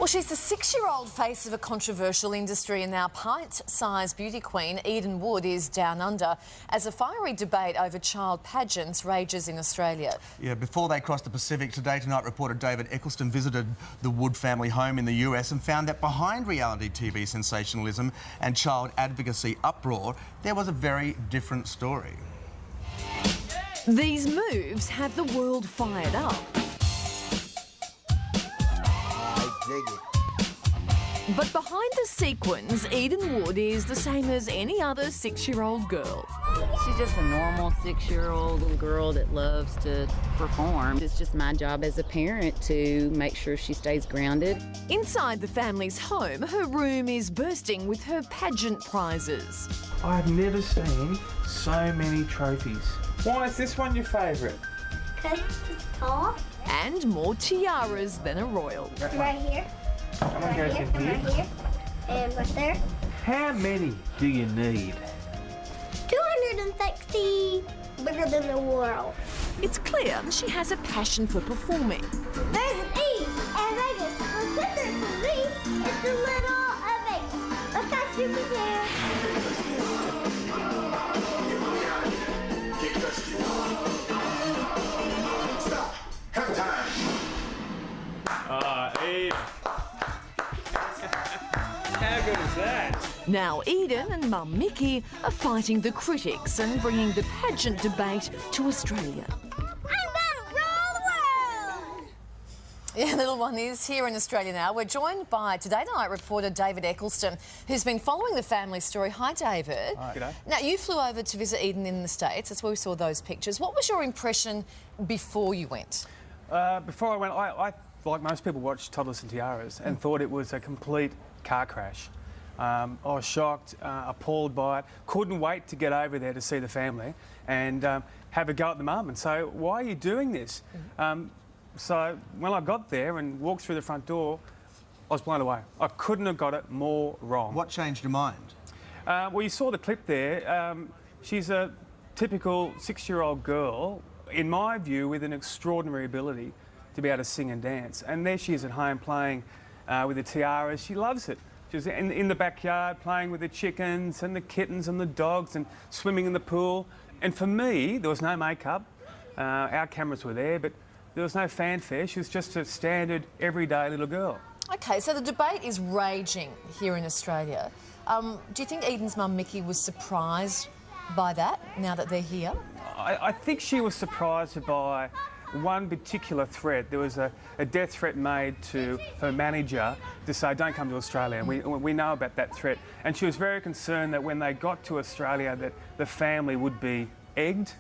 Well, she's the 6-year-old face of a controversial industry, and now pint-sized beauty queen Eden Wood is down under as a fiery debate over child pageants rages in Australia. Yeah, before they crossed the Pacific, Today Tonight reporter David Eccleston visited the Wood family home in the US and found that behind reality TV sensationalism and child advocacy uproar, there was a very different story. These moves have the world fired up. But behind the sequins, Eden Wood is the same as any other 6-year-old girl. She's just a normal 6-year-old little girl that loves to perform. It's just my job as a parent to make sure she stays grounded. Inside the family's home, her room is bursting with her pageant prizes. I've never seen so many trophies. Why is this one your favourite? Because it's tall. And more tiaras than a royal. Right here. Someone goes in here. Right here. And right there. How many do you need? 260. Bigger than the world. It's clear she has a passion for performing. There's an E and Vegas. Well, since there's a V, it's a little Vegas. Let's go super there. Stop. Have time. Eve. How good is that? Now Eden and Mum Mickey are fighting the critics and bringing the pageant debate to Australia. I'm gonna rule the world. Yeah, little one is here in Australia now. We're joined by Today Tonight reporter David Eccleston, who's been following the family story. Hi, David. Hi. G'day. Now, you flew over to visit Eden in the States. That's where we saw those pictures. What was your impression before you went? Before I went, I like most people, watched Toddlers and Tiaras and thought it was a complete car crash. I was shocked, appalled by it, couldn't wait to get over there to see the family and have a go at the mum and say, why are you doing this? So when I got there and walked through the front door, I was blown away. I couldn't have got it more wrong. What changed your mind? Well, you saw the clip there. She's a typical 6-year-old girl, in my view, with an extraordinary ability to be able to sing and dance. And there she is at home playing with the tiaras. She loves it. She's in the backyard playing with the chickens and the kittens and the dogs and swimming in the pool. And for me, there was no makeup. Our cameras were there, but there was no fanfare. She was just a standard, everyday little girl. OK, so the debate is raging here in Australia. Do you think Eden's mum, Mickey, was surprised by that, now that they're here? I think she was surprised by one particular threat. There was a death threat made to her manager to say, don't come to Australia. And we know about that threat. And she was very concerned that when they got to Australia that the family would be egged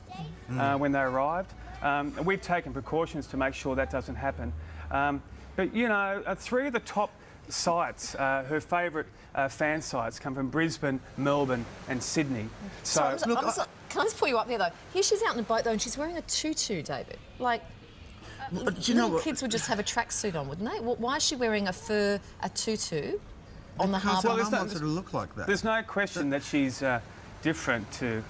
when they arrived. And we've taken precautions to make sure that doesn't happen. But, you know, 3 of the top sites, her favourite fan sites, come from Brisbane, Melbourne and Sydney. So, can I just pull you up there, though? Here she's out in the boat, though, and she's wearing a tutu, David. Like, Do you know little what? kids would just have a tracksuit on, wouldn't they? Why is she wearing a tutu on the harbour? Well, wants her to look like that. there's no question that she's different to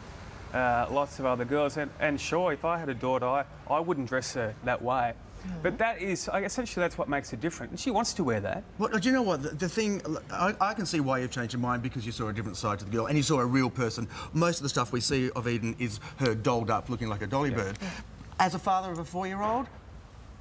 lots of other girls. And sure, if I had a daughter, I wouldn't dress her that way. But that is, essentially, that's what makes her different. And she wants to wear that. Well, do you know what? The thing, I can see why you've changed your mind, because you saw a different side to the girl and you saw a real person. Most of the stuff we see of Eden is her dolled up, looking like a dolly bird. As a father of a 4-year-old,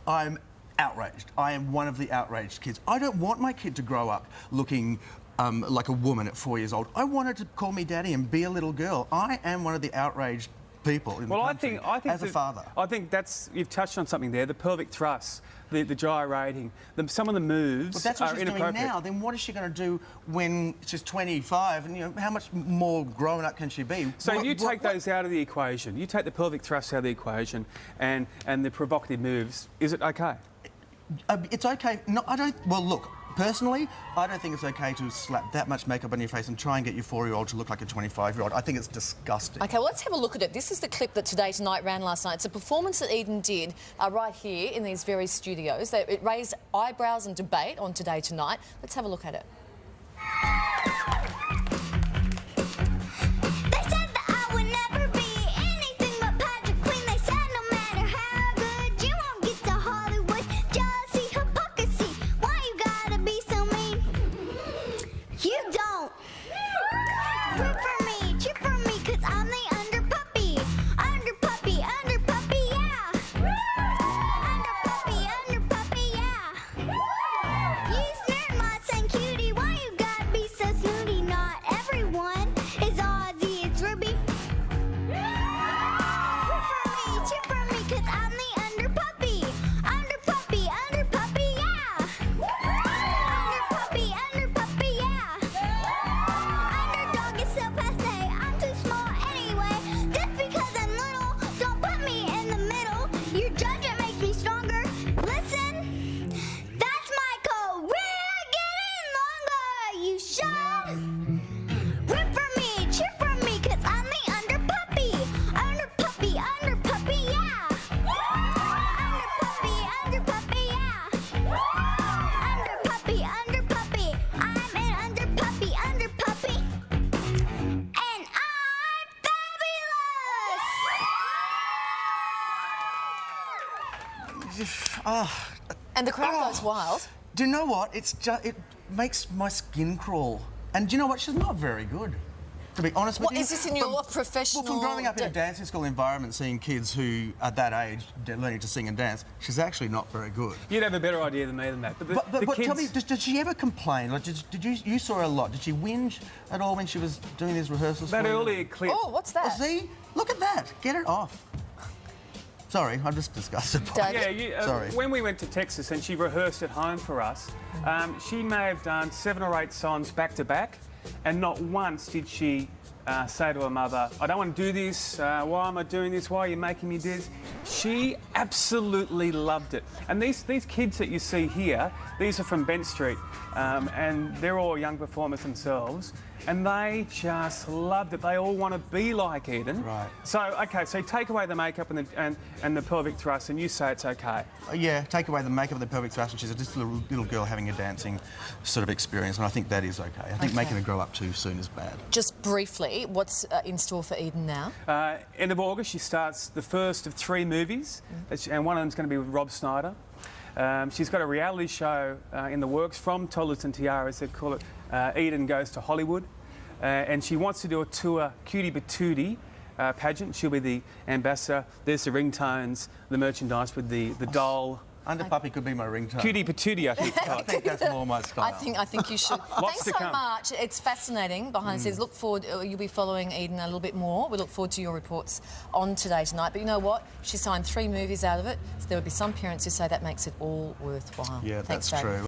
I'm outraged. I am one of the outraged kids. I don't want my kid to grow up looking like a woman at 4 years old. I want her to call me daddy and be a little girl. I am one of the outraged people in the country, I think as a father. I think you've touched on something there. The pelvic thrust, the gyrating, some of the moves But that's what are she's doing inappropriate. now. Then what is she going to do when she's 25? And, you know, how much more grown up can she be? So you take those out of the equation. You take the pelvic thrust out of the equation and the provocative moves. Is it okay? It's okay. No, I don't. Well, look. Personally, I don't think it's okay to slap that much makeup on your face and try and get your 4-year-old to look like a 25-year-old. I think it's disgusting. OK, well, let's have a look at it. This is the clip that Today Tonight ran last night. It's a performance that Eden did right here in these very studios. It raised eyebrows and debate on Today Tonight. Let's have a look at it. They said that I would never be anything but pageant queen. They said no matter how good you won't get to Hollywood, just see hypocrisy. Why you gotta be so And the crowd goes wild. Do you know what? It makes my skin crawl. And do you know what? She's not very good, to be honest with What you. is this in your professional? Well, from growing up in a dancing school environment, seeing kids who, at that age, learning to sing and dance, she's actually not very good. You'd have a better idea than me than that. But the But kids... tell me, did she ever complain? Like, did you saw her a lot? Did she whinge at all when she was doing these rehearsals? that for you? earlier clip... Oh, what's that? Oh, see? Look at that. Get it off. Sorry, I'm just disgusted by David? it. Yeah, Sorry. when we went to Texas and she rehearsed at home for us, she may have done 7 or 8 songs back to back, and not once did she say to her mother, I don't want to do this, why am I doing this, why are you making me do this? She absolutely loved it. And these kids that you see here, these are from Bent Street, and they're all young performers themselves, and they just loved it. They all want to be like Eden. Right. So, OK, so take away the makeup and the pelvic thrust and you say it's OK. Yeah, take away the makeup and the pelvic thrust, and she's just a little girl having a dancing sort of experience, and I think that is okay. I think making her grow up too soon is bad. Just briefly, what's in store for Eden now? End of August, she starts the first of 3 movies, and one of them's going to be with Rob Snyder. She's got a reality show in the works from Toddlers and Tiaras. They call it Eden Goes to Hollywood. And she wants to do a tour, Cutie Patootie pageant. She'll be the ambassador. There's the ringtones, the merchandise with the doll. Under Puppy could be my ringtone. Cutie Patootie, I think. I think that's more my style. I think you should. Thanks to so come. much. It's fascinating behind the scenes. Look forward. You'll be following Eden a little bit more. We look forward to your reports on Today Tonight. But you know what? She signed 3 movies out of it. So there would be some parents who say that makes it all worthwhile. Yeah, Thanks, that's Dave. true.